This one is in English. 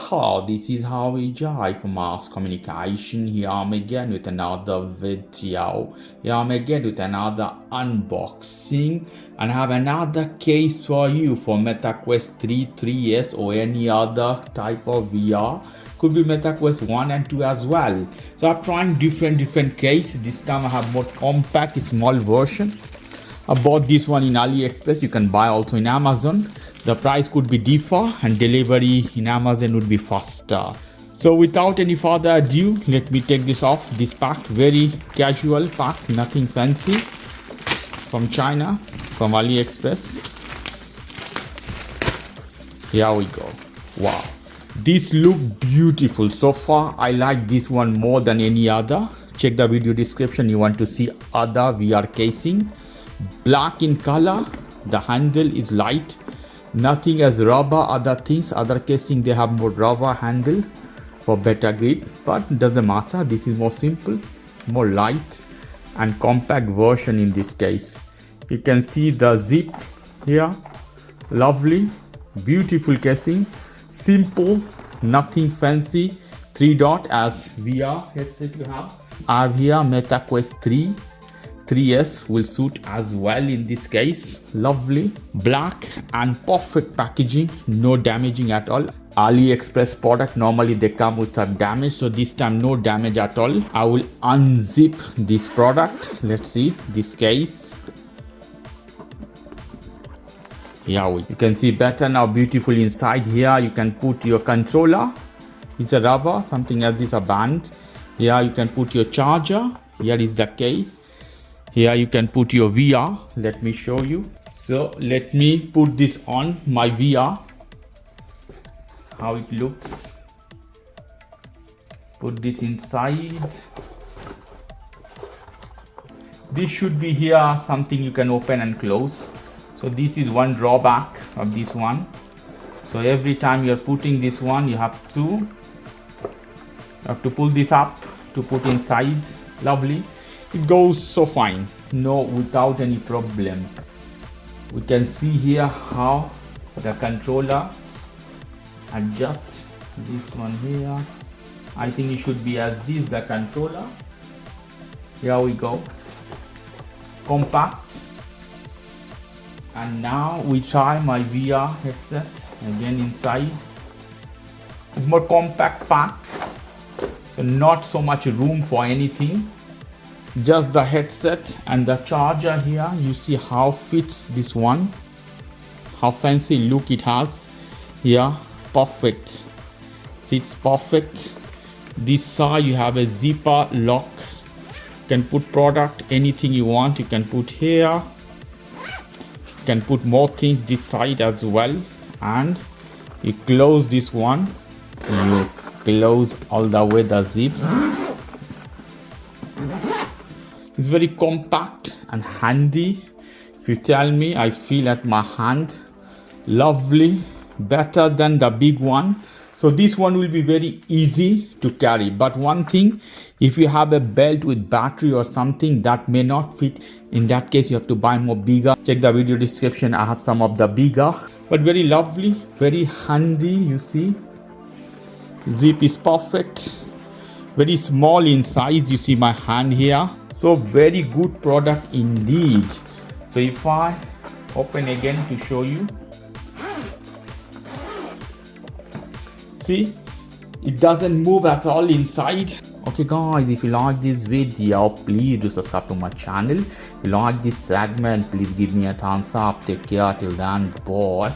Aloha, this is HUADAI from Mass Communication. Here I'm again with another video. Here I'm again with another unboxing, and I have another case for you for MetaQuest 3, 3S or any other type of VR. Could be MetaQuest 1 and 2 as well. So I'm trying different case. This time I have more compact, small version. I bought this one in AliExpress. You can buy also in Amazon. The price could be differ and delivery in Amazon would be faster. So without any further ado, let me take this off. This pack, very casual pack, nothing fancy. From China, from AliExpress. Here we go. Wow. This look beautiful. So far, I like this one more than any other. Check the video description. You want to see other VR casing. Black in color. The handle is light. Nothing as rubber. Other things, other casing, they have more rubber handle for better grip. But doesn't matter. This is more simple, more light and compact version in this case. You can see the zip here. Lovely, beautiful casing. Simple, nothing fancy. 3 dot as VR headset you have. I have here MetaQuest 3. 3S will suit as well in this case. Lovely, black and perfect packaging, no damaging at all. AliExpress product, normally they come with some damage, so this time no damage at all. I will unzip this product. Let's see this case. Yeah, you can see better now, beautiful inside. Here you can put your controller. It's a rubber, something else is a band. Here you can put your charger. Here is the case. Here you can put your VR. Let me show you. So let me put this on my VR. How it looks. Put this inside. This should be here something you can open and close. So this is one drawback of this one. So every time you're putting this one, you have to pull this up to put inside. Lovely. It goes so fine, no, without any problem. We can see here how the controller adjust this one here. I think it should be as this, the controller. Here we go, compact. And now we try my VR headset again inside. It's more compact packed, so not so much room for anything. Just the headset and the charger here. You see how fits this one, how fancy look it has here. Perfect, sits perfect. This side you have a zipper lock. You can put product, anything you want you can put here. You can put more things this side as well. And you close this one, you close all the way the zips. It's very compact and handy. If you tell me, I feel at my hand. Lovely, better than the big one. So this one will be very easy to carry. But one thing, if you have a belt with battery or something, that may not fit. In that case, you have to buy more bigger. Check the video description. I have some of the bigger. But very lovely, very handy. You see, zip is perfect. Very small in size. You see my hand here. So very good product indeed. So if I open again to show you, see, it doesn't move at all inside. Okay guys, if you like this video, please do subscribe to my channel. If you like this segment, please give me a thumbs up. Take care till then, bye.